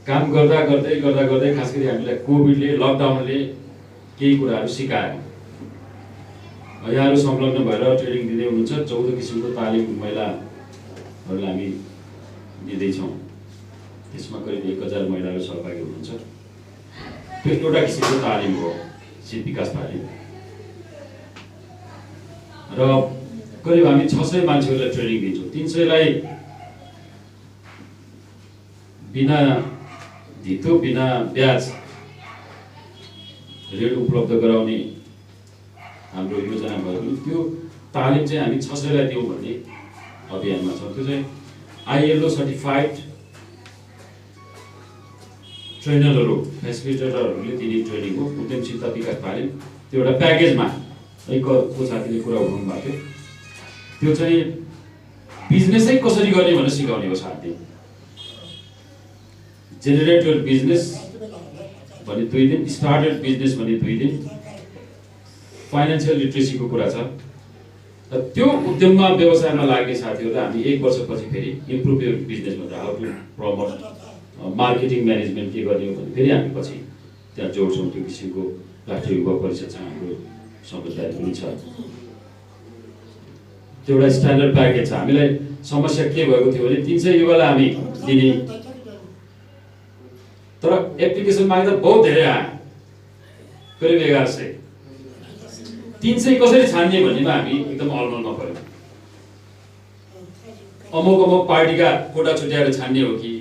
काम गर्दा गर्दै खास गरी हामीलाई कोभिडले लकडाउनले केही कुराहरू सिकायो। यहाँहरू संलग्न भएर ट्रेनिङ दिँदै हुनुहुन्छ। 14 किसिमको तालिम महिलाहरूलाई हामी दिँदैछौँ। त्यसमा करिब 1000 महिलाहरू सहभागी हुनुहुन्छ। त्यो एउटा किसिमको तालिम हो, सिप विकास तालिम। र करिब हामी 600 मान्छेहरूलाई ट्रेनिङ दिन्छौँ। 300लाई बिना धितो बिना ब्याज ऋण उपलब्ध गराउने हाम्रो योजना भएको त्यो तालिम चाहिँ हामी 600लाई दिउँ भन्ने अभियानमा छ। त्यो चाहिँ ILO सर्टिफाइड ट्रेनरहरू फेसिलिटेटरहरूले दिने ट्रेनिङ हो, उद्यमशीलता विकास तालिम। त्यो एउटा प्याकेजमा को साथीले कुरा उठाउनु भएको थियो। त्यो चाहिँ बिजनेसै कसरी गर्ने भनेर सिकाउने हो साथी। जेनेरेट योर बिजनेस भने 2 दिन, स्टार्टेड बिजनेस भने 2 दिन, फाइनेन्सियल लिट्रेसीको कुरा छ। र त्यो उद्यममा व्यवसायमा लाग्ने साथीहरूलाई हामी 1 वर्षपछि फेरि इम्प्रुभ योर बिजनेस भनेर how to promote marketing management के गर्ने हो भने फेरि हामी पछि त्यहाँ जोड्छौँ। त्यो किसिमको राष्ट्रिय युवा परिषदसँग हाम्रो सम्बन्ध पनि छ। त्यो एउटा स्ट्यान्डर्ड प्याकेज छ। हामीलाई समस्या के भएको थियो भने 300 युवालाई हामी दिने, तर एप्लिकेसन माग्दा बहुत धेरै आयो, करिब 1100। 300 कसरी छान्ने भन्नेमा हामी एकदम अलमलमा पर्यौँ। अमुक पार्टीका कोटा छुट्याएर छान्ने हो कि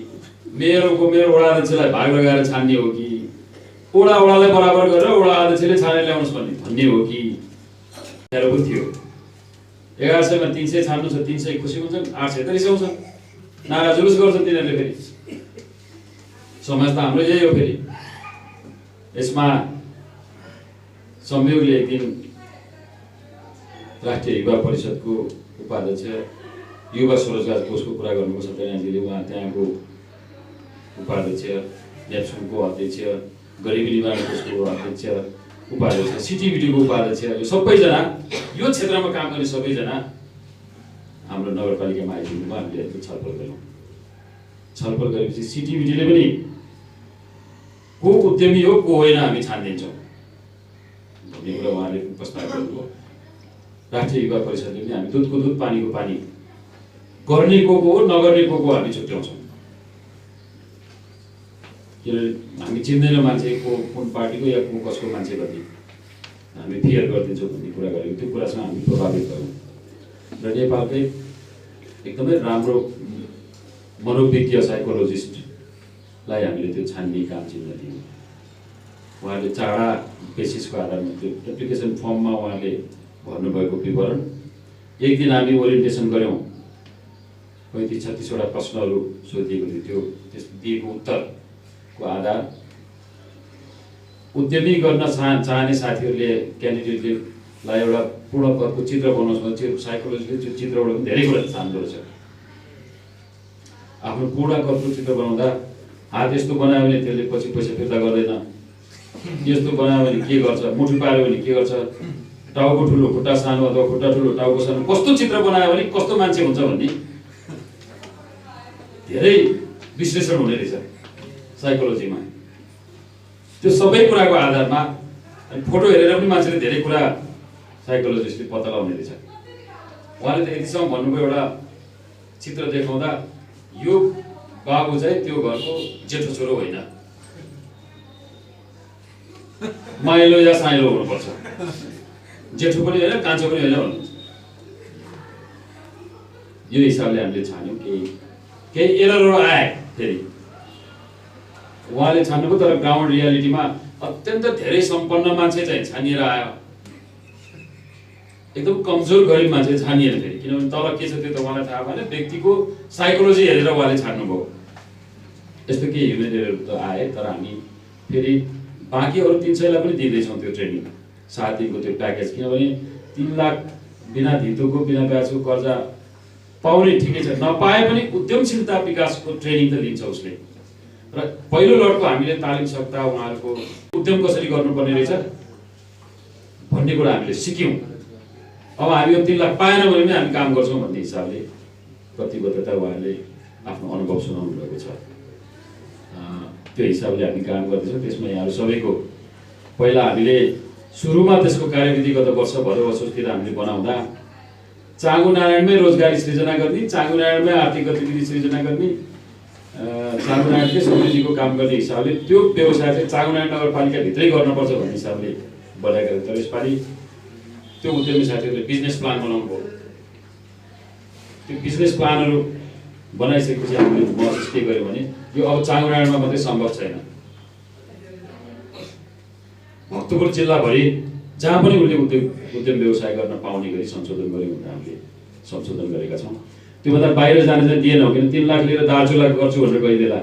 मेरो वडा अध्यक्षलाई भाग लगाएर छान्ने हो कि वडालाई बराबर गरेर वडा अध्यक्षले छानेर ल्याउनुहोस् भन्ने हो कि पनि थियो। 1100 मा 300 छान्नु छ, 300 खुसी हुन्छन्, 800 त रिसाउँछन्, नारा जुलुस गर्छन् तिनीहरूले। फेरि समाज त हाम्रो यही हो। फेरि यसमा संयोगले एक दिन राष्ट्रिय युवा परिषदको उपाध्यक्ष युवा स्वरोजगार कोषको कुरा गर्नुपर्छ तयाजीले, उहाँ त्यहाँको उपाध्यक्ष, नेप्सुनको अध्यक्ष, गरिबी निवारण कोषको अध्यक्ष, उपाध्यक्ष, सिटिभिटीको उपाध्यक्ष, यो सबैजना यो क्षेत्रमा काम गर्ने सबैजना हाम्रो नगरपालिकामा आइदिनुमा हामीले छलफल गऱ्यौँ। छलफल गरेपछि सिटिभिटीले पनि को उद्यमी हो को होइन हामी छान्दिन्छौँ भन्ने कुरा उहाँले प्रस्ताव गर्नुभयो। राष्ट्रिय युवा परिषदले पनि हामी दुधको दुध पानीको पानी गर्ने को हो नगर्ने को हामी छुट्याउँछौँ। किनभने हामी चिन्दैनौँ मान्छे को कुन पार्टीको या को कसको मान्छे कति, हामी फियर गरिदिन्छौँ भन्ने कुरा गरेको। त्यो कुरासँग हामी प्रभावित भयौँ र नेपालकै एकदमै राम्रो मनोविज्ञ साइकोलोजिस्टलाई हामीले त्यो छान्ने काम चिन्न दियौँ। उहाँले चाडा बेसिसको आधारमा त्यो एप्लिकेसन फर्ममा उहाँले भन्नुभएको विवरण, एक दिन हामी ओरिएन्टेसन गऱ्यौँ। 35-36 वटा प्रश्नहरू सोधिएको थियो। त्यो त्यस दिएको उत्तरको आधार उद्यमी गर्न चाहने साथीहरूले क्यान्डिडेटलाई एउटा पूर्ण पदको चित्र बनाउनुहोस् भने साइकोलोजीले त्यो चित्रबाट पनि धेरै कुरा जान्दो रहेछ। आफ्नो पूर्ण पदको चित्र बनाउँदा हात यस्तो बनायो भने त्यसले पछि पैसा फिर्ता गर्दैन, यस्तो बनायो भने के गर्छ, मुठु पार्यो भने के गर्छ, टाउको ठुलो खुट्टा सानो अथवा खुट्टा ठुलो टाउको सानो, कस्तो चित्र बनायो भने कस्तो मान्छे हुन्छ भन्ने धेरै विश्लेषण हुने रहेछ साइकोलोजीमा। त्यो सबै कुराको आधारमा फोटो हेरेर पनि मान्छेले धेरै कुरा साइकोलोजिस्टले पत्ता लगाउने रहेछ। उहाँले त यतिसम्म भन्नुभयो, एउटा चित्र देखाउँदा यो बाबु चाहिँ त्यो घरको जेठो छोरो होइन, माइलो या साइलो हुनुपर्छ, जेठो पनि होइन कान्छो पनि होइन भन्नुहुन्छ। यो हिसाबले हामीले छान्यौँ। केही एररहरू आए फेरि उहाँले छान्नुभयो, तर ग्राउन्ड रियालिटीमा अत्यन्त धेरै सम्पन्न मान्छे चाहिँ छानिएर आयो, एकदम कमजोर गरिब मान्छे छानिएन फेरि। किनभने तल के छ त्यो त उहाँलाई थाहा भएन, व्यक्तिको साइकोलोजी हेरेर उहाँले छान्नुभयो। यस्तो केही ह्युमेन एररहरू त आए, तर हामी फेरि बाँकी अरू 300लाई पनि दिँदैछौँ त्यो ट्रेनिङ 7 दिनको त्यो प्याकेज। किनभने 3 लाख बिना धितोको बिना ब्याजको कर्जा पाउने ठिकै छ, नपाए पनि उद्यमशीलता विकासको ट्रेनिङ त लिन्छ उसले। र पहिलो लटको हामीले तालिम सक्दा उहाँहरूको उद्यम कसरी गर्नुपर्ने रहेछ भन्ने कुरा हामीले सिक्यौँ। अब हामी यो 3 लाख पाएन भने पनि हामी काम गर्छौँ भन्ने हिसाबले प्रतिबद्धता उहाँले आफ्नो अनुभव सुनाउनु भएको छ। र त्यो हिसाबले हामी काम गर्दैछौँ। त्यसमा यहाँहरू सबैको पहिला हामीले सुरुमा त्यसको कार्यविधि गत वर्ष भदौ असोजतिर हामीले बनाउँदा चाँगुनारायणमै रोजगारी सृजना गर्ने, चाँगुनारायणमै आर्थिक गतिविधि सृजना गर्ने, चाँगुनारायणकै समृद्धिको काम गर्ने हिसाबले त्यो व्यवसाय चाहिँ चाँगुनारायण नगरपालिकाभित्रै गर्नुपर्छ भन्ने हिसाबले बनाएको थियो। तर यसपालि त्यो उद्यमी साथीहरूले बिजनेस प्लान बनाउनु भयो। त्यो बिजनेस प्लानहरू बनाइसकेपछि हामीले महसुस के गर्यो भने यो अब चाँगुनारायणमा मात्रै सम्भव छैन, भक्तपुर जिल्लाभरि जहाँ पनि उसले उद्यम व्यवसाय गर्न पाउने गरी संशोधन गर्यो भनेर हामीले संशोधन गरेका छौँ। त्योभन्दा बाहिर जान चाहिँ दिएनौँ, किन 3 लाख लिएर दार्चुला गर्छु भनेर गइदिएला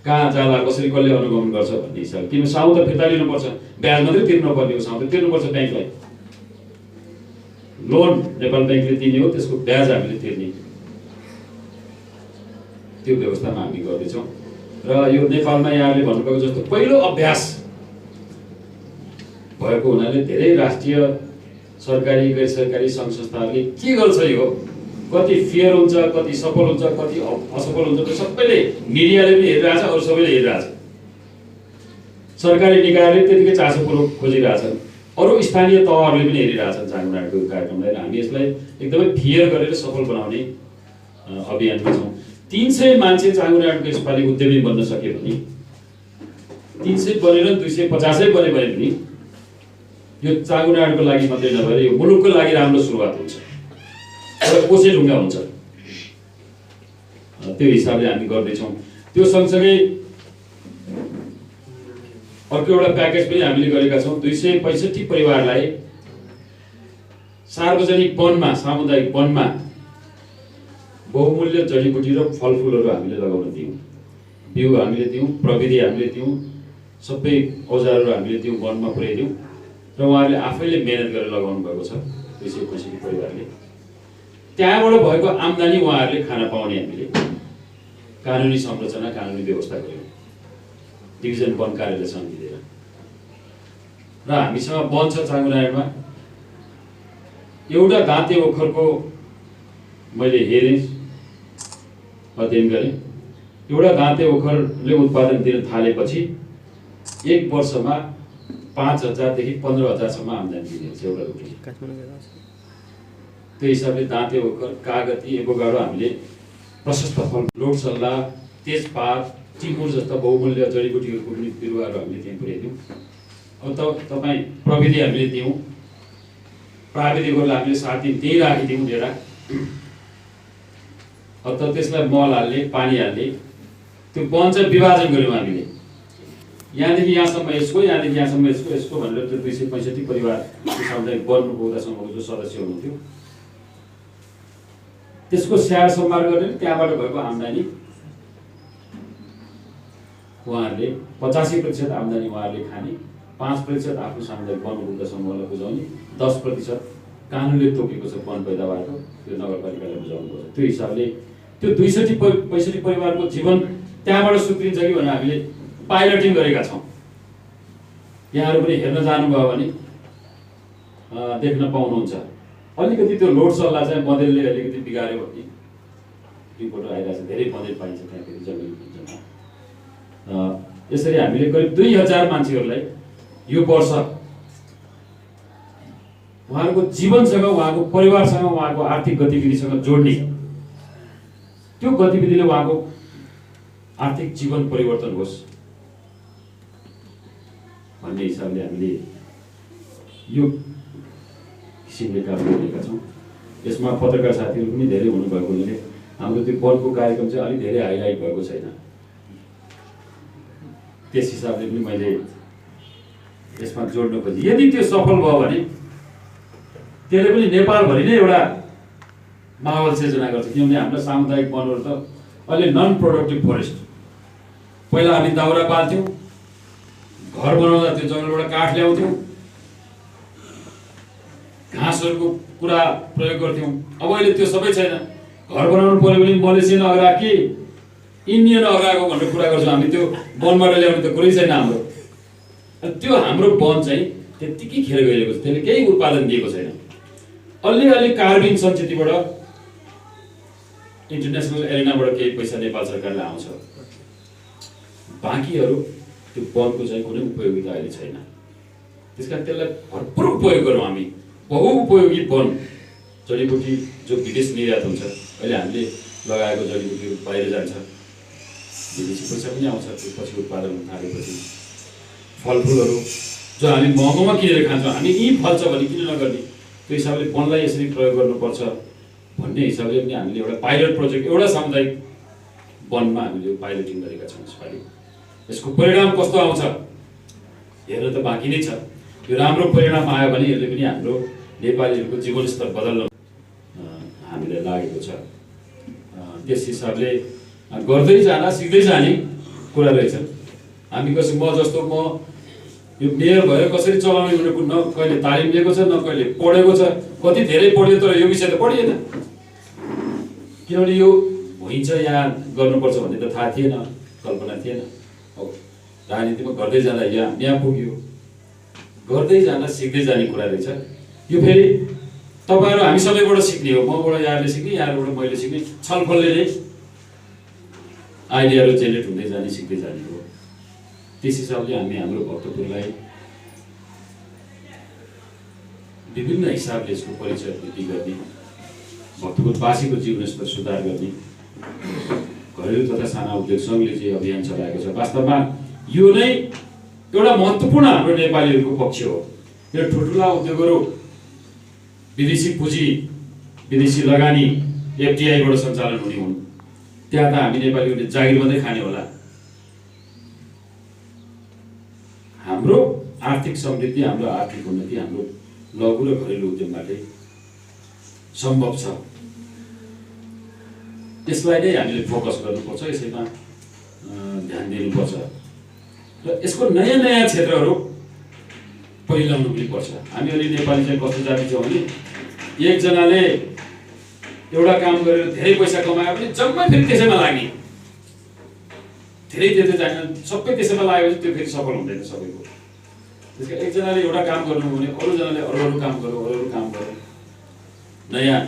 कहाँ जाला, कसरी कसले अनुगमन गर्छ भन्ने हिसाबले। किन साउँ त फिर्ता लिनुपर्छ, ब्याज मात्रै तिर्नु पर्ने हो, साउँ त तिर्नुपर्छ ब्याङ्कलाई। लोन नेपाल ब्याङ्कले दिने हो, त्यसको ब्याज हामीले तिर्ने, त्यो व्यवस्थामा हामी गर्दैछौँ। र यो नेपालमा यहाँले भन्नुभएको जस्तो पहिलो अभ्यास भएको हुनाले धेरै राष्ट्रिय सरकारी गैर सरकारी सङ्घ संस्थाहरूले के गर्छ, यो कति फेयर हुन्छ, कति सफल हुन्छ, कति असफल हुन्छ, त्यो सबैले मिडियाले पनि हेरिरहेछ, अरू सबैले हेरिरहेछ। सरकारी निकायले त्यतिकै चासो खोजिरहेछन्, अरू स्थानीय तहहरूले पनि हेरिरहेछन् चाँगुनारायणको कार्यक्रमलाई। हामी यसलाई एकदमै फेयर गरेर सफल बनाउने अभियानमा छौँ। 300 मान्छे चाँगुनारायणको यसपालि उद्यमी बन्न सक्यो भने, 300 बनेर 250 बने भने पनि यो चाँगुनारायणको लागि मात्रै नभएर यो मुलुकको लागि राम्रो सुरुवात हुन्छ, एउटा कोसे ढुङ्गा हुन्छ। त्यो हिसाबले हामी गर्दैछौँ। त्यो सँगसँगै अर्को एउटा प्याकेज पनि हामीले गरेका छौँ। 265 परिवारलाई सार्वजनिक वनमा, सामुदायिक वनमा बहुमूल्य जडीबुटी र फलफुलहरू हामीले लगाउन दियौँ। बिउ हामीले दियौँ, प्रविधि हामीले दियौँ, सबै औजारहरू हामीले दियौँ, वनमा पुर्याइदियौँ र उहाँहरूले आफैले मेहनत गरेर लगाउनु भएको छ। 265 परिवारले त्यहाँबाट भएको आम्दानी उहाँहरूले खान पाउने हामीले कानुनी संरचना, कानुनी व्यवस्था गर्यौँ डिभिजन वन कार्यालयसँग मिलेर। र हामीसँग वन छ चाँगुनारायणमा, एउटा दाँते ओखरको मैले हेरेँ, अध्ययन गरेँ। एउटा दाँते ओखरले उत्पादन दिन थालेपछि 1 वर्षमा 5,000 देखि 15,000सम्म आम्दानी दिन्छ एउटा रुखले। त्यो हिसाबले दाँते ओखर, कागती, एभोकाडो हामीले प्रशस्त फल, लोट सल्ला, तेजपात, टिमुर जस्ता बहुमूल्य जडीबुटीहरूको पनि बिरुवाहरू हामीले त्यहाँ पुर्याइदियौँ। अब तपाईँ प्रविधि हामीले दियौँ, प्राविधिकहरूलाई हामीले 7 दिन त्यहीँ राखिदियौँ लिएर। अब त त्यसलाई मल हाल्ने, पानी हाल्ने, त्यो वन चाहिँ विभाजन गऱ्यौँ हामीले। यहाँदेखि यहाँसम्म यसको, यहाँदेखि यहाँसम्म यसको भनेर त्यो 265 परिवार सामुदायिक वनको बहुदासम्मको जो सदस्य हुनुहुन्थ्यो त्यसको स्याहार सम्हार गरेर त्यहाँबाट भएको आम्दानी उहाँहरूले 85% आम्दानी उहाँहरूले खाने, 5% आफ्नो सामुदायिक वन उपभोक्ता समूहलाई बुझाउने, 10% कानुनले तोकेको छ वन पैदावारको त्यो नगरपालिकालाई बुझाउनुपर्छ। त्यो हिसाबले त्यो 265 परिवारको जीवन त्यहाँबाट सुध्रिन्छ कि भनेर हामीले पाइलटिङ गरेका छौँ। यहाँहरू पनि हेर्न जानुभयो भने देख्न पाउनुहुन्छ। अलिकति त्यो लोड सल्लाह चाहिँ बँदेलले अलिकति बिगार्यो भन्ने रिपोर्टहरू आइरहेको छ। धेरै बँदेल पाइन्छ त्यहाँ फेरि जमिन जम्मा। यसरी हामीले करिब 2000 मान्छेहरूलाई यो वर्ष उहाँहरूको जीवनसँग, उहाँको परिवारसँग, उहाँको आर्थिक गतिविधिसँग जोड्ने, त्यो गतिविधिले उहाँको आर्थिक जीवन परिवर्तन होस् भन्ने हिसाबले हामीले यो किसिमले काम गरिरहेका छौँ। यसमा पत्रकार साथीहरू पनि धेरै हुनुभएको हुनाले हाम्रो त्यो वनको कार्यक्रम चाहिँ अलिक धेरै हाइलाइट भएको छैन। त्यस हिसाबले पनि मैले यसमा जोड्न खोजेँ। यदि त्यो सफल भयो भने त्यसले पनि नेपालभरि नै एउटा माहौल सिर्जना गर्छ। किनभने हाम्रो सामुदायिक वनहरू त अहिले नन प्रोडक्टिभ फरेस्ट। पहिला हामी दाउरा पाल्थ्यौँ, घर बनाउँदा त्यो जङ्गलबाट काठ ल्याउँथ्यौँ, घाँसहरूको कुरा प्रयोग गर्थ्यौँ। अब अहिले त्यो सबै छैन। घर बनाउनु पर्यो भने मलेसियन अग्रा कि इन्डियन अग्राको भनेर कुरा गर्छौँ हामी। त्यो वनबाट ल्याउने त कुरै छैन हाम्रो। त्यो हाम्रो वन चाहिँ त्यत्तिकै खेर गइरहेको छ, त्यसले केही उत्पादन दिएको छैन। अलिअलि कार्बिन सञ्चितबाट इन्टरनेसनल एरिनाबाट केही पैसा नेपाल सरकारलाई आउँछ, बाँकीहरू त्यो वनको चाहिँ कुनै उपयोगिता अहिले छैन। त्यस कारण त्यसलाई भरपुर उपयोग गरौँ हामी। बहुउपयोगी वन, जडीबुटी जो विदेश निर्यात हुन्छ, अहिले हामीले लगाएको जडीबुटी बाहिर जान्छ, विदेशी पैसा पनि आउँछ त्यो पछि उत्पादन हुन थालेपछि। फलफुलहरू जो हामी महँगोमा किनेर खान्छौँ, हामी यहीँ फल्छ भने किन नगर्ने, त्यो हिसाबले वनलाई यसरी प्रयोग गर्नुपर्छ भन्ने हिसाबले पनि हामीले एउटा पाइलट प्रोजेक्ट, एउटा सामुदायिक वनमा हामीले पाइलटिङ गरेका छौँ यसपालि। यसको परिणाम कस्तो आउँछ हेर्न त बाँकी नै छ। यो राम्रो परिणाम आयो भने यसले पनि हाम्रो नेपालीहरूको जीवनस्तर बदल्न हामीलाई लागेको छ। त्यस हिसाबले गर्दै जाँदा सिक्दै जाने कुरा रहेछ। हामी कसै म जस्तो म यो मेयर भएर कसरी चलाउने भनेको न कहिले तालिम लिएको छ, न कहिले पढेको छ। कति धेरै पढ्यो तर यो विषय त पढिएन, किनभने यो हुन्छ यहाँ गर्नुपर्छ भन्ने त थाहा थिएन, कल्पना थिएन। अब राजनीतिमा गर्दै जाँदा यहाँ पुग्यो, गर्दै जाँदा सिक्दै जाने कुरा रहेछ। यो फेरि तपाईँहरू हामी सबैबाट सिक्ने हो, मबाट यहाँले सिक्ने, यहाँबाट मैले सिक्ने, छलफलले नै आइडियाहरू जेनेरेट हुँदै जाने, सिक्दै जाने हो। त्यस हिसाबले हामी हाम्रो भक्तपुरलाई विभिन्न हिसाबले यसको परिचय वृद्धि गर्ने, भक्तपुरवासीको जीवनस्तर सुधार गर्ने घरेलु तथा साना उद्योग सङ्घले चाहिँ अभियान चलाएको छ। वास्तवमा यो नै एउटा महत्त्वपूर्ण हाम्रो नेपालीहरूको पक्ष हो। यो ठुल्ठुला उद्योगहरू विदेशी पुँजी, विदेशी लगानी एफडिआईबाट सञ्चालन हुने हुन्। त्यहाँ त हामी नेपालीहरूले जागिर मात्रै खाने होला। हाम्रो आर्थिक समृद्धि, हाम्रो आर्थिक उन्नति हाम्रो लघु र घरेलु उद्योगबाटै सम्भव छ। त्यसलाई नै हामीले फोकस गर्नुपर्छ, यसैमा ध्यान दिनुपर्छ र यसको नयाँ नयाँ क्षेत्रहरू पहिलाउनु पनि पर्छ। हामी अहिले नेपाली चाहिँ कस्तो जाति छौँ भने एकजनाले एउटा काम गरेर धेरै पैसा कमायो भने जम्मै फेरि त्यसैमा लाग्ने, धेरै दिँदै जाने, सबै त्यसैमा लाग्यो भने त्यो फेरि सफल हुँदैन सबैको। त्यस कारण एकजनाले एउटा काम गर्नु भने अरूजनाले अरू अरू काम गरौँ, अरू अरू काम गरौँ। नयाँ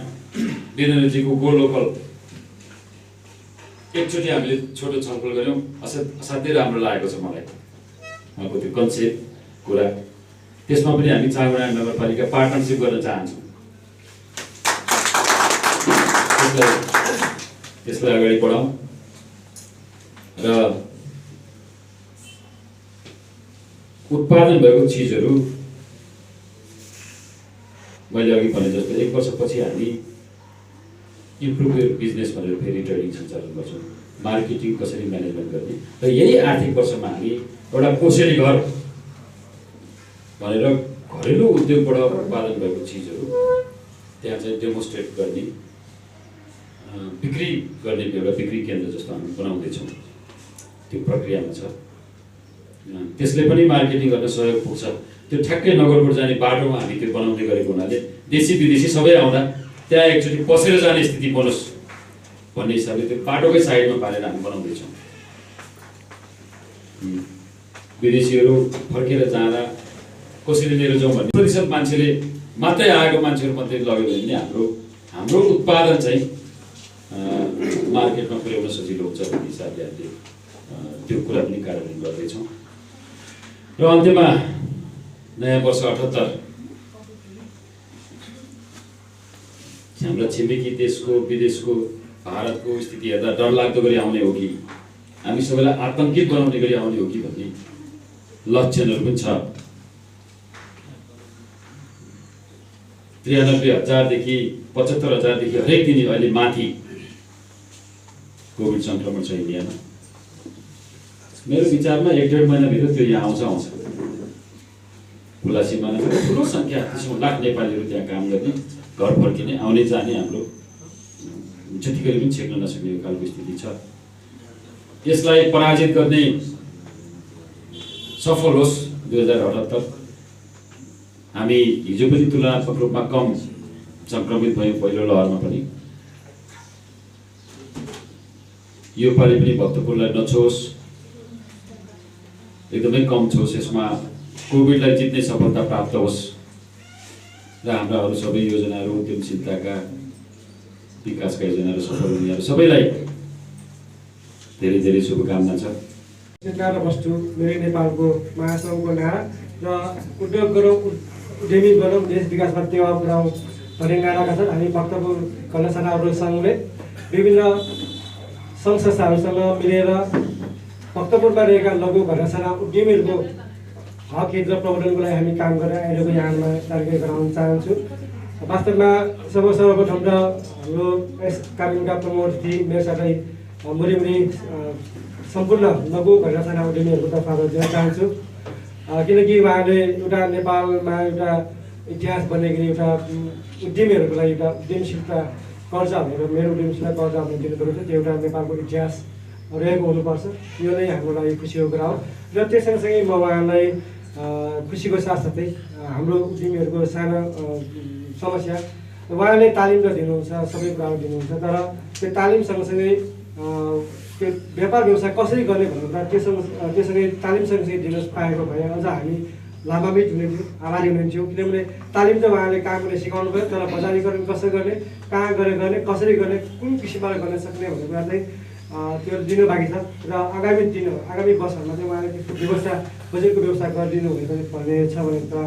वीरेन्द्रजीको गो लोकल एकचोटि हामीले छोटो छलफल गऱ्यौँ, असाध्यै राम्रो लागेको छ मलाई उहाँको त्यो कन्सेप्ट कुरा। त्यसमा पनि हामी चारवटा नगरपालिका पार्टनरसिप गर्न चाहन्छौँ। त्यसलाई अगाडि बढाउँ र उत्पादन भएको चिजहरू मैले अघि भने जस्तो 1 वर्षपछि हामी इम्प्रुभ योर बिजनेस भनेर फेरि ट्रेडिङ सञ्चालन गर्छौँ। मार्केटिङ कसरी म्यानेजमेन्ट गर्ने र यही आर्थिक वर्षमा हामी एउटा कोसेली घर भनेर घरेलु उद्योगबाट उत्पादन भएको चिजहरू त्यहाँ चाहिँ डेमोन्स्ट्रेट गर्ने, बिक्री गर्ने एउटा बिक्री केन्द्र जस्तो हामी बनाउँदैछौँ। त्यो प्रक्रियामा छ। त्यसले पनि मार्केटिङ गर्न सहयोग पुग्छ। त्यो ठ्याक्कै नगरबाट जाने बाटोमा हामी त्यो बनाउँदै गरेको हुनाले देशी विदेशी सबै आउँदा त्यहाँ एकचोटि पसेर जाने स्थिति बनोस् भन्ने हिसाबले त्यो बाटोकै साइडमा पारेर हामी बनाउँदैछौँ। विदेशीहरू फर्केर जाँदा कसरी लिएर जाउँ भन्ने प्रतिशत मान्छेले मात्रै आएको मान्छेहरू मात्रै लग्यो भने नि हाम्रो उत्पादन चाहिँ मार्केटमा पुर्याउन सजिलो हुन्छ भन्ने हिसाबले हामीले त्यो कुरा पनि कार्यान्वयन गर्दैछौँ। र अन्त्यमा नयाँ वर्ष 78 हाम्रा छिमेकी देशको, विदेशको, भारतको स्थिति हेर्दा डरलाग्दो गरी आउने हो कि हामी सबैलाई आतङ्कित बनाउने गरी आउने हो कि भन्ने लक्षणहरू पनि छ। 93,000 देखि 75,000 देखि हरेक दिन अहिले माथि कोभिड सङ्क्रमण छ इन्डियामा। मेरो विचारमा 1-1.5 महिनाभित्र त्यो यहाँ आउँछ। खुला सीमामा ठुलो सङ्ख्या 1 लाख नेपालीहरू त्यहाँ काम गर्ने, घर फर्किने, आउने जाने हाम्रो जतिकै पनि छेक्न नसक्ने खालको स्थिति छ। यसलाई पराजित गर्ने सफल होस् 2078। हामी हिजो पनि तुलनात्मक रूपमा कम सङ्क्रमित भयौँ पहिलो लहरमा पनि। यो पालि पनि भक्तपुरलाई नछोस्, एकदमै कम छोस्, यसमा कोभिडलाई जित्ने सफलता प्राप्त होस् र हाम्रा अरू सबै योजनाहरू, उद्यमशीलताका विकासका योजनाहरू सफल हुनेहरू सबैलाई धेरै धेरै शुभकामना छ। नारा वस्तु मेरै नेपालको महासङ्घको नारा र उद्योग गरौँ, उद्यमी गरौँ, देश विकासमा टेवा पुऱ्याउँ भन्ने नाराका छन्। हामी भक्तपुर कलाशालाहरू सङ्घले विभिन्न सङ्घ संस्थाहरूसँग मिलेर भक्तपुरमा रहेका लघु घरसाना उद्यमीहरूको हक हित र प्रवर्धनको लागि हामी काम गरेर अहिलेको यहाँमा जानकारी गराउन चाहन्छु। वास्तवमा सर्वप्रथम त हाम्रो यस कार्यक्रमका प्रमुख अतिथि मेरो साथै मुरी सम्पूर्ण लघु घरसाना उद्यमीहरूको तर्फबाट दिन चाहन्छु। किनकि उहाँले एउटा नेपालमा एउटा इतिहास बनेको एउटा उद्यमीहरूको लागि एउटा उद्यमशीलता कर्जा भनेर मेरो उद्यमशीलता कर्जा भनेर दिनुभएको थियो। त्यो एउटा नेपालको इतिहास रहेको हुनुपर्छ। यो नै हाम्रो लागि खुसीको कुरा हो र त्यस सँगसँगै म उहाँलाई खुसीको साथसाथै हाम्रो उद्यमीहरूको सानो समस्या उहाँले तालिम त दिनुहुन्छ, सबै कुराहरू दिनुहुन्छ, तर त्यो तालिम सँगसँगै त्यो व्यापार व्यवसाय कसरी गर्ने भन्ने कुरा त्योसँगै तालिम सँगसँगै दिन पाएको भए अझ हामी लाभान्वित हुने थियौँ, आभारी हुनुहुन्थ्यो। किनभने तालिम त उहाँले कहाँ गर्ने सिकाउनु भयो, तर बजारीकरण कसरी गर्ने, कहाँ गएर गर्ने, कसरी गर्ने, कुन किसिमबाट गर्न सक्ने भन्ने कुरा चाहिँ त्यो दिनु बाँकी छ र आगामी वर्षहरूमा चाहिँ उहाँले त्यो व्यवस्था बजेटको व्यवस्था गरिदिनु हुनेछ भन्ने कुरा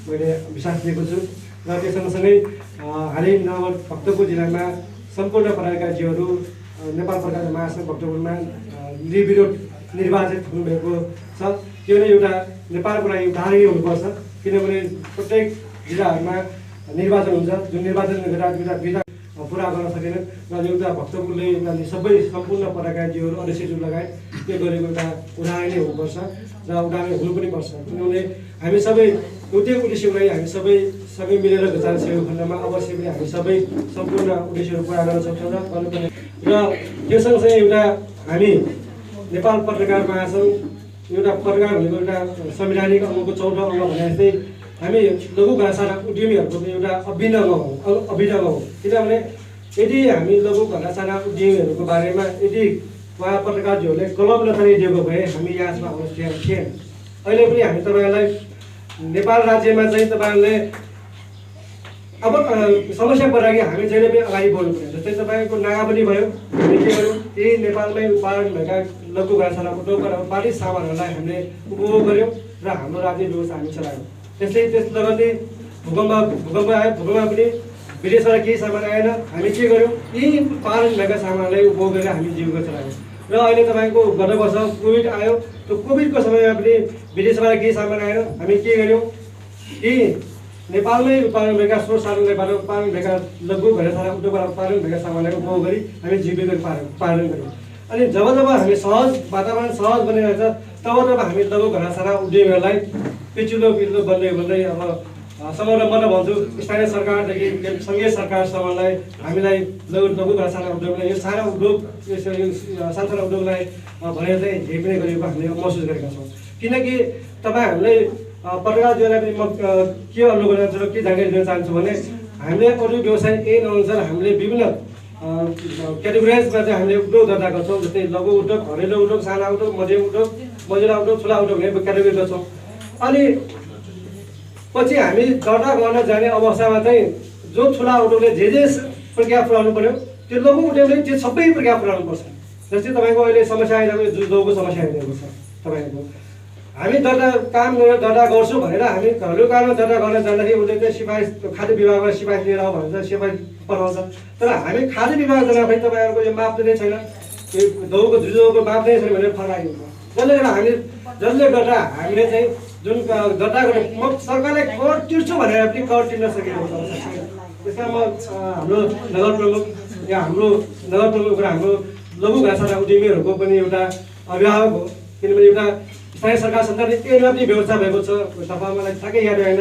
मैले विश्वास दिएको छु। र त्यो सँगसँगै हालै भक्तपुर जिल्लामा सम्पूर्ण पदाधिकारीहरू नेपाल प्रजातन्त्र महासङ्घ भक्तपुरमा निर्विरोध निर्वाचित हुनुभएको छ। त्यो नै एउटा नेपालको लागि उदाहरणीय हुनुपर्छ। किनभने प्रत्येक जिल्लाहरूमा निर्वाचन हुन्छ, जुन निर्वाचन गर्दा पुरा गर्न सकेन र एउटा भक्तपुरले एउटा सबै सम्पूर्ण पदाधिकारीहरू अध्यक्षहरू लगायत त्यो गरेको एउटा उदाहरणीय हुनुपर्छ र उदाहरण हुनु पनि पर्छ। किनभने हामी सबै एउटै उद्देश्यको लागि हामी सबै सँगै मिलेर जाने सेवा खण्डमा अवश्य पनि हामी सबै सम्पूर्ण उद्देश्यहरू पुरा गर्न सक्छौँ र गर्नुपर्ने र त्यो सँगसँगै एउटा हामी नेपाल पत्रकार महासङ्घ एउटा पत्रकार भनेको एउटा संवैधानिक अङ्गको 14औं अङ्ग भने जस्तै हामी लघु घरसाना उद्यमीहरूको एउटा अभिन्न अङ्ग हो। किनभने यदि हामी लघु घरसाना उद्यमीहरूको बारेमा यदि उहाँ पत्रकारज्यूहरूले कलम नतानिदिएको भए हामी यहाँसम्म आउन थिएन। अहिले पनि हामी तपाईँहरूलाई नेपाल राज्यमा चाहिँ तपाईँहरूले अब समस्या पर्दाखेरि हामी जहिले पनि अगाडि बढ्नुपर्छ। जस्तै तपाईँको नागावली भयो, हामी के गर्यौँ, यही नेपालमै उत्पादन भएका लघु घरसाना उद्योग उत्पादित सामानहरूलाई हामीले उपभोग गऱ्यौँ र हाम्रो राज्य व्यवस्था हामी चलायौँ। त्यस लगत्तै भूकम्प आयो, भूकम्पमा पनि विदेशबाट केही सामान आएन, हामी के गर्यौँ, यी उत्पादन भएका सामानलाई उपभोग गरेर हामी जीविका चलायौँ। र अहिले तपाईँको गत वर्ष कोभिड आयो, त्यो कोभिडको समयमा पनि विदेशबाट केही सामान आएन, हामी के गर्यौँ, यी नेपालमै उत्पादन भएका स्रोत साधनबाट उत्पादन भएका लघु घरसाना उद्योगबाट उत्पादन भएका सामानलाई उपभोग गरी हामी जीविका उत्पादन गऱ्यौँ। अनि जब हामी सहज वातावरण सहज बनिरहेछ तब हामी लघु घरसाना उद्यमीहरूलाई पिछिल्लो बन्दै अब समग्र म त भन्छु स्थानीय सरकारदेखि सङ्घीय सरकारसम्मलाई हामीलाई लघु घरसाना उद्योगलाई यो सानो उद्योग सानो उद्योगलाई भनेर चाहिँ हे पनि गरेको हामीले महसुस गरेका छौँ। किनकि तपाईँहरूलाई पत्रकारज्यूलाई पनि म के अनुरोध गर्न चाहन्छु, के जानकारी दिन चाहन्छु भने हामीले अरू व्यवसाय अनुसार हामीले विभिन्न क्याटेगोराइजमा चाहिँ हामीले उद्योग दर्ता गर्छौँ। जस्तै लघु उद्योग, घरेलु उद्योग, साना उद्योग, मध्यम उद्योग, मझिला उद्योग, ठुला उद्योग भन्ने क्याटेगोरी गर्छौँ। अनि पछि हामी दर्ता गर्न जाने अवस्थामा चाहिँ जो ठुला उद्योगले जे प्रक्रिया पुऱ्याउनु पर्यो त्यो लघु उद्योगले त्यो सबै प्रक्रिया पुऱ्याउनु पर्छ। जस्तै तपाईँको अहिले समस्या आइरहेको जुजौको समस्या आइरहेको छ। तपाईँको हामी काम गरेर दर्ता गर्छु भनेर हामी घरेलु काममा दर्ता गर्न जाँदाखेरि उसले चाहिँ सिफारिस खाद्य विभागबाट सिफारिस लिएर आऊ भन्छ, सिफारिस पठाउँछ। तर हामी खाद्य विभाग जाँदाखेरि तपाईँहरूको यो मापदण्ड छैन, यो जुजौको मापदण्ड छैन भनेर फर्काइदिन्छ। जसले गर्दा हामीले चाहिँ जुन दर्ता गर्ने म सरकारलाई कर तिर्छु भनेर पनि कर तिर्न सकेको छ। त्यसमा म हाम्रो नगर प्रमुख या हाम्रो लघु घरसाना उद्यमीहरूको पनि एउटा अभिभावक हो। किनभने एउटा स्थानीय सरकार सञ्चालित ऐनमा पनि व्यवस्था भएको छ। दफा मलाई ठ्याक्कै याद आएन,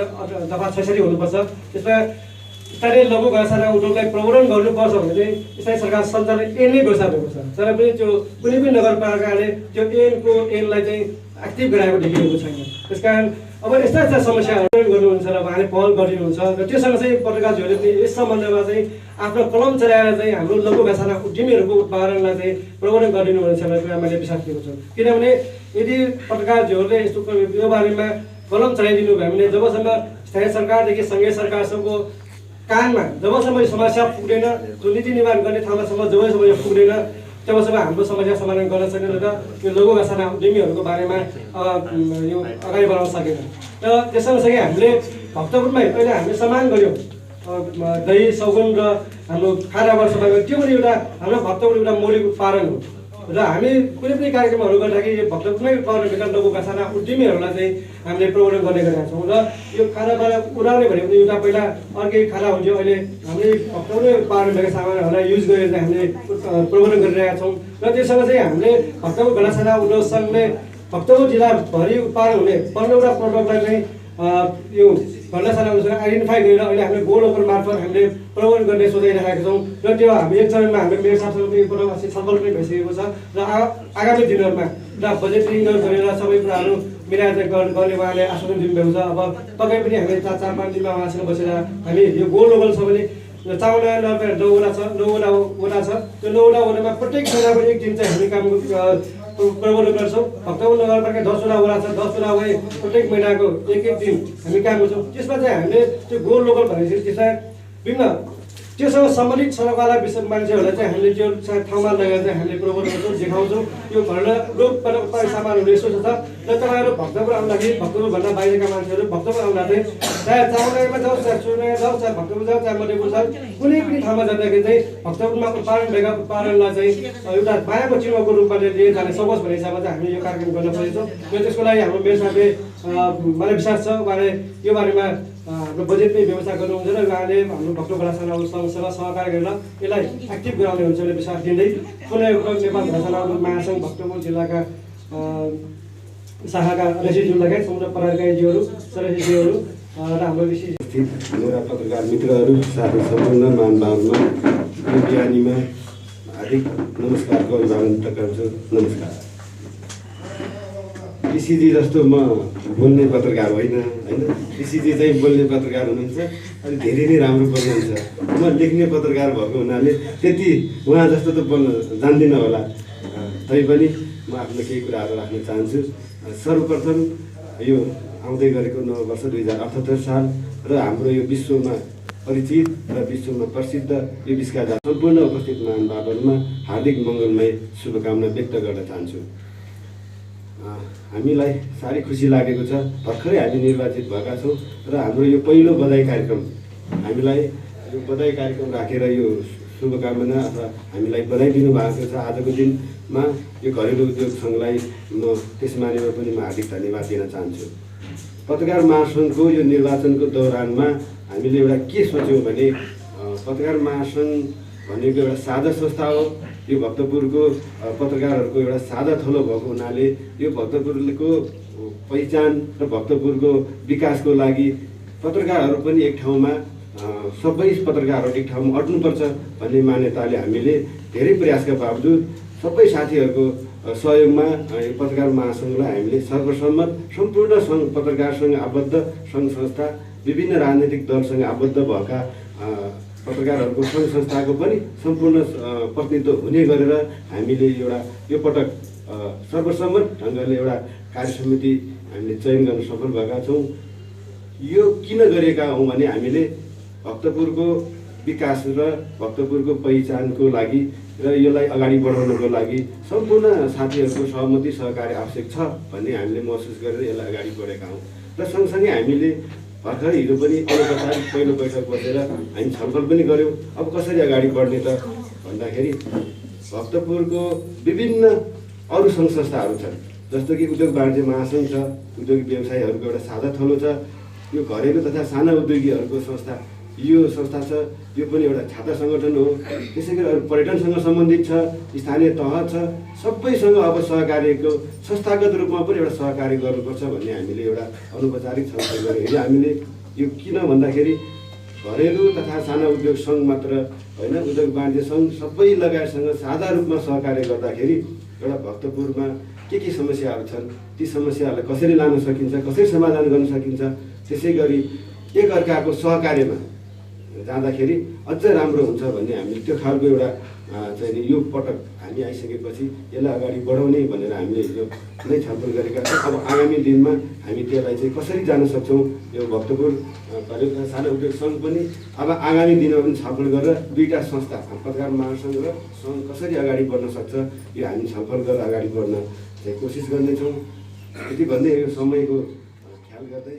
दफा 66 हुनुपर्छ। त्यसमा स्थानीय लघु घरसाना उद्योगलाई प्रवर्धन गर्नुपर्छ भने चाहिँ स्थानीय सरकार सञ्चालित ऐनमै व्यवस्था भएको छ। तर पनि त्यो कुनै पनि नगरपालिकाले त्यो ऐनलाई चाहिँ एक्टिभ गराएको देखिएको छैन। त्यसकारण अब यस्ता समस्याहरू गर्नुहुन्छ र उहाँले पहल गरिदिनुहुन्छ र त्योसँग चाहिँ पत्रकारज्यूहरूले पनि यस सम्बन्धमा चाहिँ आफ्नो कलम चलाएर चाहिँ हाम्रो लघु घरसाना उद्यमीहरूको उत्पादनलाई चाहिँ प्रवर्धन गरिदिनु हुनेछ भन्ने कुरा मैले विश्वास दिएको छु। किनभने यदि पत्रकारज्यूहरूले यस्तो यो बारेमा कलम चलाइदिनु भयो भने जबसम्म स्थानीय सरकारदेखि सङ्घीय सरकारसम्मको कानमा जबसम्म समस्या पुग्दैन, जो नीति निर्माण गर्ने ठाउँसम्म जबसम्म यो पुग्दैन तबसम्म हाम्रो समस्या समाधान गर्न सकेन र यो लघु वा साना उद्यमीहरूको बारेमा यो अगाडि बढाउन सकेन। र त्यससँगसँगै हामीले भक्तपुरमै अहिले हामीले सम्मान गऱ्यौँ दही सौगुन र हाम्रो खाराबाट सफा गऱ्यो, त्यो पनि एउटा हाम्रो भक्तपुर एउटा मौलिक उत्पादन हो। र हामी कुनै पनि कार्यक्रमहरू गर्दाखेरि यो भक्तपुरमै उत्पादन गरेका लघु वा साना उद्यमीहरूलाई चाहिँ हामीले प्रबन्धन गर्ने गरेका छौँ। र यो खानाबाट उडाउने भनेको पनि एउटा पहिला अर्कै खाना हुन्थ्यो, अहिले हामीले भक्तपुरमै उत्पादन भएका सामानहरूलाई युज गरेर चाहिँ हामीले प्रबन्धन गरिरहेका छौँ। र त्यससँग चाहिँ हामीले भक्तपुर घडा साना उद्योग सङ्घले भक्तपुर जिल्लाभरि उत्पादन हुने 15वटा प्रडक्टलाई चाहिँ यो घडा साना उद्योग आइडेन्टिफाई गरेर अहिले हामीले गोल्ड ओपर मार्फत हामीले प्रबन्धन गर्ने सोचिरहेका छौँ। र त्यो हामी एक चरणमा हामीले मेयर साहबसँग पनि एकपल्ट छलफल पनि भइसकेको छ। र आगामी दिनहरूमा र बजेटिङ गरेर सबै कुराहरू मिलाएर गर्ने उहाँले आश्वासन दिनुभएको छ। अब तपाईँ पनि हामीले 4-5 दिनमा उहाँसँग बसेर हामी यो गोल्ड लोकल छ भने चावल 9वटा छ, 9वटा वडा छ, त्यो 9वटा वडामा प्रत्येक महिनाको एक दिन चाहिँ हामी काम प्रबन्धन गर्छौँ। भक्तपुर नगरपालिका 10वटा वडा छ, 10वटा वडा प्रत्येक महिनाको एक दिन हामी काम गर्छौँ। त्यसमा चाहिँ हामीले त्यो गोल्ड लोकल भनेपछि त्यसलाई विभिन्न त्योसँग सम्बन्धित सरकारवाला विषय मान्छेहरूलाई चाहिँ हामीले त्यो ठाउँमा लगेर चाहिँ हामीले प्रबन्धन गर्छौँ, देखाउँछौँ। यो घरमा लोकबाट उत्पादित सामानहरू यसो छ र तपाईँहरू भक्तपुर आउँदाखेरि भक्तपुरभन्दा बाहिरका मान्छेहरू भक्तपुर आउँदा चाहिँ चाहे चावलमा जाओस्, चाहे सुर्नामा जाओस्, चाहे भक्तपुर जाओस्, चाहे मधेपुर जाओस्, कुनै पनि ठाउँमा जाँदाखेरि चाहिँ भक्तपुरमा उत्पादन भएका उत्पादनलाई चाहिँ एउटा मायाको चिन्हको रूपमा लिएर जाने सकोस् भन्ने हिसाबमा चाहिँ हामीले यो कार्यक्रम गर्न खोजेछौँ। र त्यसको लागि हाम्रो मेयर साहबले मलाई विश्वास छ, उहाँले यो बारेमा हाम्रो बजेटमै व्यवस्था गर्नुहुन्छ र उहाँले हाम्रो भक्तपुर घडा साना उद्योगसँग सहकार गरेर यसलाई एक्टिभ गराउने हुन्छ भन्ने विश्वास दिँदै पुनः नेपाल घडा साना उद्योग महासङ्घ भक्तपुर जिल्लाका शाखाका अध्यक्षज्यू लगायत समुद्र पदाधिकारीज्यूहरू, सदस्यज्यूहरू र हाम्रो विशेष मेरा पत्रकार मित्रहरू, साथै सम्पूर्ण महानुभावमा यो बिहानीमा हार्दिक नमस्कारको अभिवादन गर्छु। नमस्कार। ऋषिजी जस्तो म बोल्ने पत्रकार होइन, ऋषिजी चाहिँ बोल्ने पत्रकार हुनुहुन्छ, अलिक धेरै नै राम्रो बोल्नुहुन्छ। म लेख्ने पत्रकार भएको हुनाले त्यति उहाँ जस्तो त बोल्न जान्दिनँ होला, तैपनि म आफ्नो केही कुराहरू राख्न चाहन्छु। सर्वप्रथम यो आउँदै गरेको नव वर्ष 2078 साल र हाम्रो यो विश्वमा परिचित र विश्वमा प्रसिद्ध यो बिस्का सम्पूर्ण उपस्थित महानुभावहरूमा हार्दिक मङ्गलमय शुभकामना व्यक्त गर्न चाहन्छु। हामीलाई साह्रै खुसी लागेको छ, भर्खरै हामी निर्वाचित भएका छौँ र हाम्रो यो पहिलो बधाई कार्यक्रम, हामीलाई यो बधाई कार्यक्रम राखेर यो शुभकामना अथवा हामीलाई बधाई दिनुभएको छ आजको दिनमा। यो घरेलु उद्योग सङ्घलाई म त्यस मानेमा पनि म हार्दिक धन्यवाद दिन चाहन्छु। पत्रकार महासङ्घको यो निर्वाचनको दौरानमा हामीले एउटा के सोच्यौँ भने पत्रकार महासङ्घ भनेको एउटा साझा संस्था हो। यो भक्तपुरको पत्रकारहरूको एउटा साझा थलो भएको हुनाले यो भक्तपुरको पहिचान र भक्तपुरको विकासको लागि पत्रकारहरू पनि एक ठाउँमा, सबै पत्रकारहरू एक ठाउँमा अट्नुपर्छ भन्ने मान्यताले हामीले धेरै प्रयासका बावजुद सबै साथीहरूको सहयोगमा यो पत्रकार महासङ्घलाई हामीले सर्वसम्मत सम्पूर्ण सङ्घ पत्रकारसँग आबद्ध सङ्घ संस्था, विभिन्न राजनैतिक दलसँग आबद्ध भएका पत्रकारहरूको सङ्घ संस्थाको पनि सम्पूर्ण प्रतिनिधित्व हुने गरेर हामीले एउटा यो पटक सर्वसम्मत ढङ्गले एउटा कार्यसमिति हामीले चयन गर्न सफल भएका छौँ। यो किन गरेका हौँ भने हामीले भक्तपुरको विकास र भक्तपुरको पहिचानको लागि र यसलाई अगाडि बढाउनको लागि सम्पूर्ण साथीहरूको सहमति सहकार्य आवश्यक छ भन्ने हामीले महसुस गरेर यसलाई अगाडि बढेका हौँ। र सँगसँगै हामीले भर्खरै हिजो पनि अनौपचारिक पहिलो बैठक बसेर हामी छलफल पनि गऱ्यौँ। अब कसरी अगाडि बढ्ने त भन्दाखेरि भक्तपुरको विभिन्न अरू सङ्घ संस्थाहरू छन्, जस्तो कि उद्योग वाणिज्य महासङ्घ छ, उद्योगिक व्यवसायीहरूको एउटा साझा थलो छ, यो घरेलु तथा साना उद्योगीहरूको संस्था यो संस्था छ, यो पनि एउटा छाता सङ्गठन हो। त्यसै गरी अरू पर्यटनसँग सम्बन्धित छ, स्थानीय तह छ, सबैसँग अब सहकार्यको संस्थागत रूपमा पनि एउटा सहकार्य गर्नुपर्छ भन्ने हामीले एउटा अनौपचारिक छलफल गऱ्यौँ। हिजो हामीले यो किन भन्दाखेरि घरेलु तथा साना उद्योग सङ्घ मात्र होइन, उद्योग वाणिज्य सङ्घ सबै लगायतसँग साझा रूपमा सहकार्य गर्दाखेरि एउटा भक्तपुरमा के समस्याहरू छन्, ती समस्याहरूलाई कसरी लान सकिन्छ, कसरी समाधान गर्न सकिन्छ, त्यसै गरी एकअर्काको सहकार्यमा जाँदाखेरि अझ राम्रो हुन्छ भन्ने हामीले त्यो खालको एउटा चाहिँ नि यो पटक हामी आइसकेपछि यसलाई अगाडि बढाउने भनेर हामीले हिजो नै छलफल गरेका छौँ। अब आगामी दिनमा हामी त्यसलाई चाहिँ कसरी जान सक्छौँ, यो भक्तपुर घरेलु सानो उद्योग सङ्घ पनि अब आगामी दिनमा पनि छलफल गरेर दुईवटा संस्था पत्रकार महासङ्घ र सङ्घ कसरी अगाडि बढ्न सक्छ यो हामी छलफल गरेर अगाडि बढ्न चाहिँ कोसिस गर्नेछौँ। यति भन्दै यो समयको ख्याल गर्दै